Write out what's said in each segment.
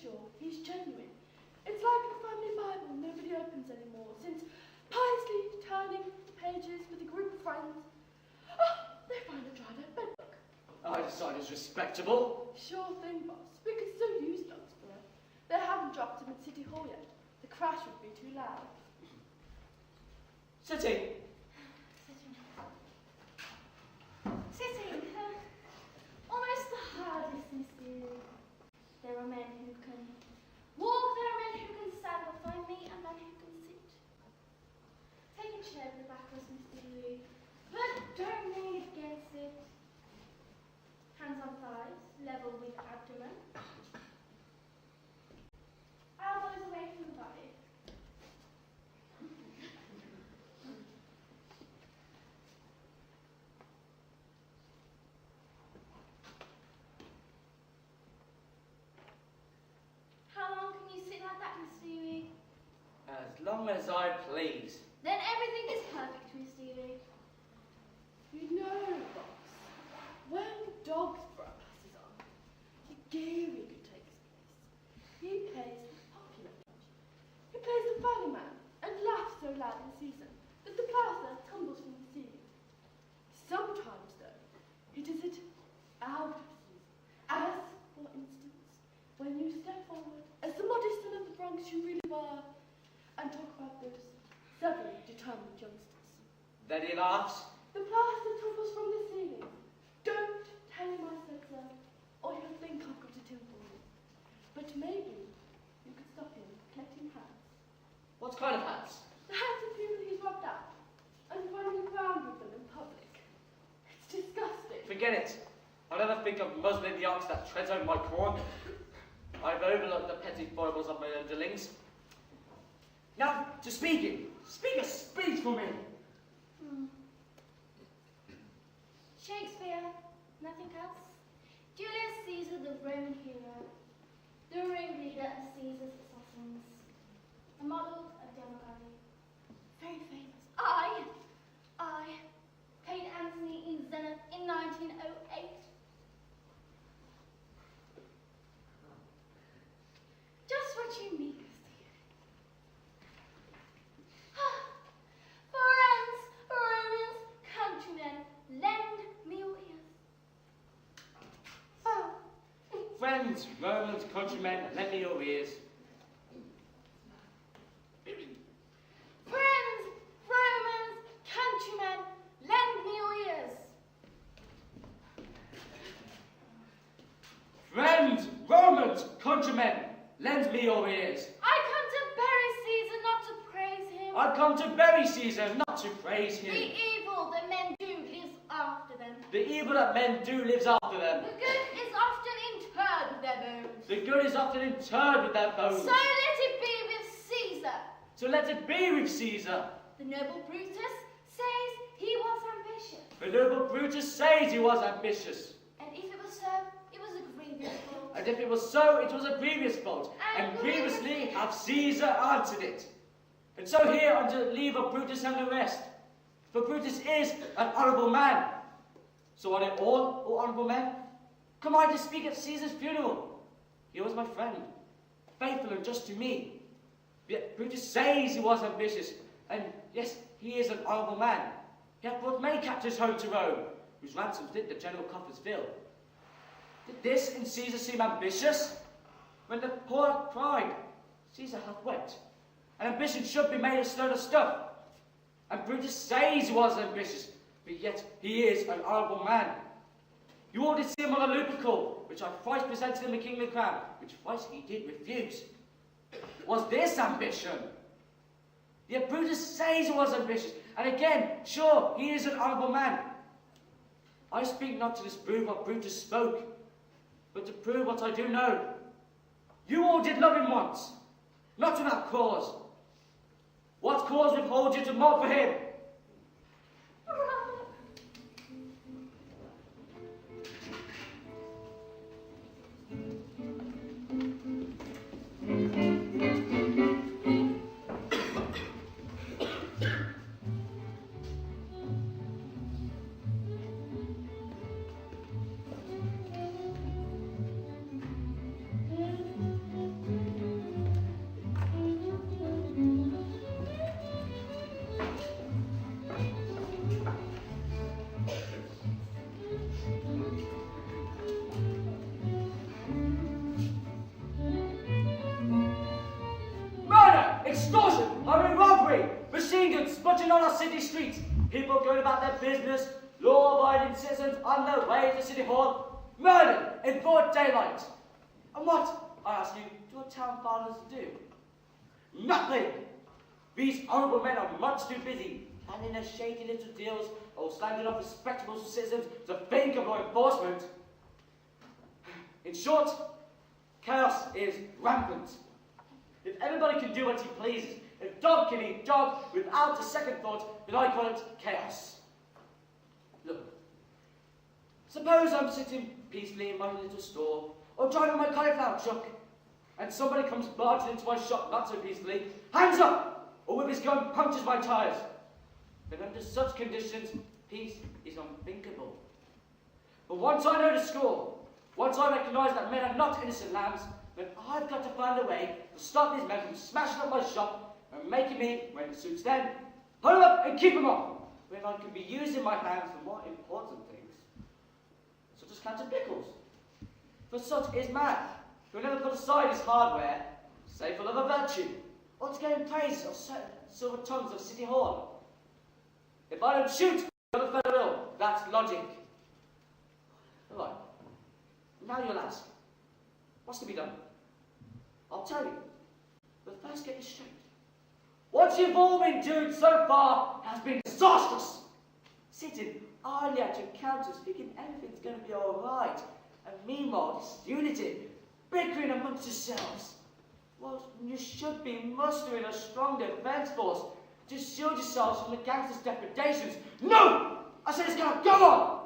sure he's genuine. It's like the family Bible nobody opens anymore, since piously turning the pages with a group of friends, they find a dried out bedbook. I decide it's respectable. Sure thing, boss. We could still use dogs for it. They haven't dropped him at City Hall yet. The crash would be too loud. Sitting. Sitting. Almost the hardest, Miss Deary. There are men who can walk, there are men who can stand beside me, and men who can sit. Take a chair at the back of us, Miss Deary, but don't lean against it. Hands on thighs, level with abdomen. Elbows away from the body. How long can you sit like that, Miss Deary? As long as I please. Then everything is perfect, Miss Deary. You know, boss, when Dogsborough passes on, the Geary takes place. He plays the popular judge. He plays the funny man and laughs so loud in season that the plaster tumbles from the ceiling. Sometimes, though, he does it out of season, as, for instance, when you step forward as the modest son of the Bronx you really were, and talk about those several determined youngsters. Then he laughs. The plaster tumbles from the ceiling. Don't tell him I said so, or he'll think I've got it in for you. But maybe you could stop him collecting hats. What kind of hats? The hats of people he's robbed out, and running around with them in public. It's disgusting. Forget it. I'll never think of muzzling the ox that treads over my corn. I've overlooked the petty foibles of my underlings. Now, to speaking. Speak a speech for me. Shakespeare, nothing else. Julius Caesar, the Roman hero, the ringleader of Caesar's assassins, a model of democracy, very famous. I played Antony in Zenith in 1908. Just what you need, Steve. Friends, Romans, countrymen, lend me your ears. Friends, Romans, countrymen, lend me your ears. Friends, Romans, countrymen, lend me your ears. Friends, Romans, countrymen, lend me your ears. I come to bury Caesar, not to praise him. I've come to bury Caesar, not to praise him. The evil that men do lives after them. The evil that men do lives after them. The good is often interred with their bones. The good is often interred with their bones. So let it be with Caesar. So let it be with Caesar. The noble Brutus says he was ambitious. The noble Brutus says he was ambitious. And if it was so, it was a grievous fault. And if it was so, it was a grievous fault. And grievously hath Caesar answered it. And so here, under leave of Brutus and the rest. For Brutus is an honourable man. So are they all, O honourable men? Come I to speak at Caesar's funeral. He was my friend, faithful and just to me. Yet Brutus says he was ambitious, and yes, he is an honourable man. He hath brought many captives home to Rome, whose ransoms did the general coffers fill. Did this in Caesar seem ambitious? When the poor cried, Caesar hath wept. And ambition should be made of sterner stuff. And Brutus says he was ambitious, but yet he is an honourable man. You all did see him on a lupercal, which I thrice presented him the kingly crown, which thrice he did refuse. Was this ambition? Yet Brutus says he was ambitious, and again, sure, he is an honourable man. I speak not to disprove what Brutus spoke, but to prove what I do know. You all did love him once, not without cause. What cause withholds you to mourn for him? and smudging on our city streets. People going about their business, law-abiding citizens on their way to City Hall, murdered in broad daylight. And what, I ask you, do our town fathers do? Nothing! These honourable men are much too busy planning their shady little deals or standing off respectable citizens to think of law enforcement. In short, chaos is rampant. If everybody can do what he pleases, if dog can eat dog without a second thought, then I call it chaos. Look, suppose I'm sitting peacefully in my little store, or driving my cauliflower truck, and somebody comes barging into my shop not so peacefully, hands up, or with his gun punctures my tyres. Then under such conditions, peace is unthinkable. But once I know the score, once I recognise that men are not innocent lambs, then I've got to find a way to stop these men from smashing up my shop and making me, when it suits them, hold them up and keep them off, when I can be using my hands for more important things, such as counting pickles. For such is man, who will never put aside his hardware, save for love of virtue, or to gain praise of silver tongues of City Hall. If I don't shoot the other fellow ill, that's logic. All right. Now you'll ask, what's to be done? I'll tell you, but first get this straight. What you've all been doing so far has been disastrous. Sitting idly at your counters thinking everything's going to be all right, and meanwhile disunity, bickering amongst yourselves. Well, you should be mustering a strong defence force to shield yourselves from the gangsters' depredations. No! I said it's going to go on!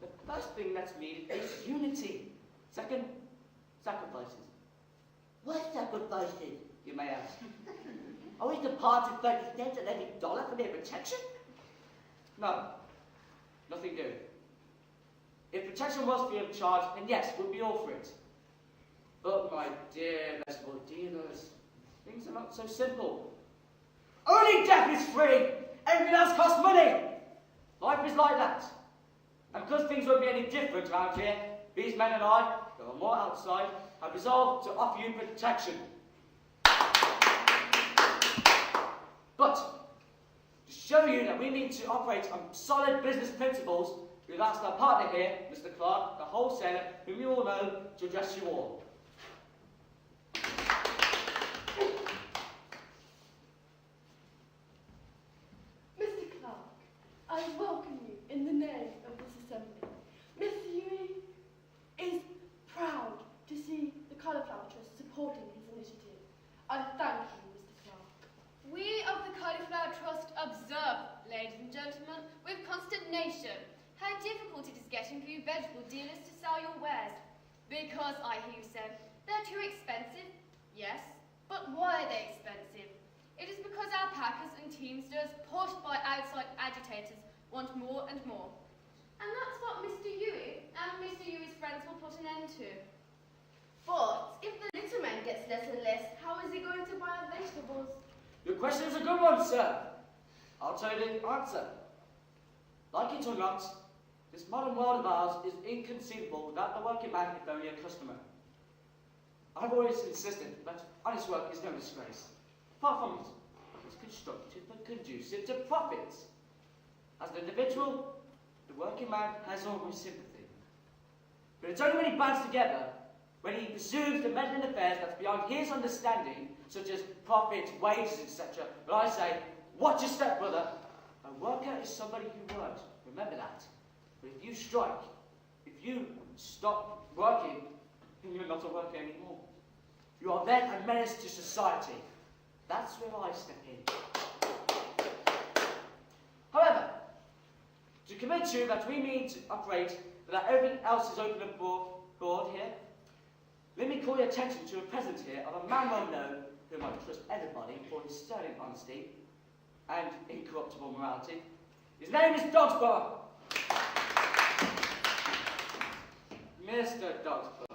The first thing that's needed is unity. Second, sacrifices. What sacrifices, you may ask? Are we to part with 30 cents on every dollar for their protection? No, nothing doing. If protection was free of charge, then yes, we'd be all for it. But my dear vegetable dealers, things are not so simple. Only death is free! Everything else costs money! Life is like that. And because things won't be any different around here, these men and I, who are more outside, have resolved to offer you protection. But, to show you that we need to operate on solid business principles, we've asked our partner here, Mr. Clark, the wholesaler, whom you all know, to address you all. Mr. Clark, I welcome you in the name of this assembly. Mr. Huey is proud to see the Cauliflower Trust supporting his initiative. I thank you, Mr. Clark. We of the Cauliflower Trust observe, ladies and gentlemen, with consternation, how difficult it is getting for you vegetable dealers to sell your wares. Because, I hear you say, they're too expensive. Yes, but why are they expensive? It is because our packers and teamsters, pushed by outside agitators, want more and more. And that's what Mr. Huey and Mr. Huey's friends will put an end to. But if the little man gets less and less, how is he going to buy our vegetables? Your question is a good one, sir. I'll tell you the answer. Like it or not, this modern world of ours is inconceivable without the working man if only a customer. I've always insisted that honest work is no disgrace. Far from it. It's constructive but conducive to profits. As an individual, the working man has all my sympathy. But it's only when he bands together, when he presumes to meddle in affairs that's beyond his understanding, such as profit, wages, etc., that I say, watch your step, brother. A worker is somebody who works. Remember that. But if you strike, if you stop working, then you're not a worker anymore. You are then a menace to society. That's where I step in. However, to convince you that we mean to operate, that everything else is open and broad here, let me call your attention to a present here of a man well known, whom I trust everybody for his sterling honesty and incorruptible morality. His name is Dogsborough. Mr. Dogsborough.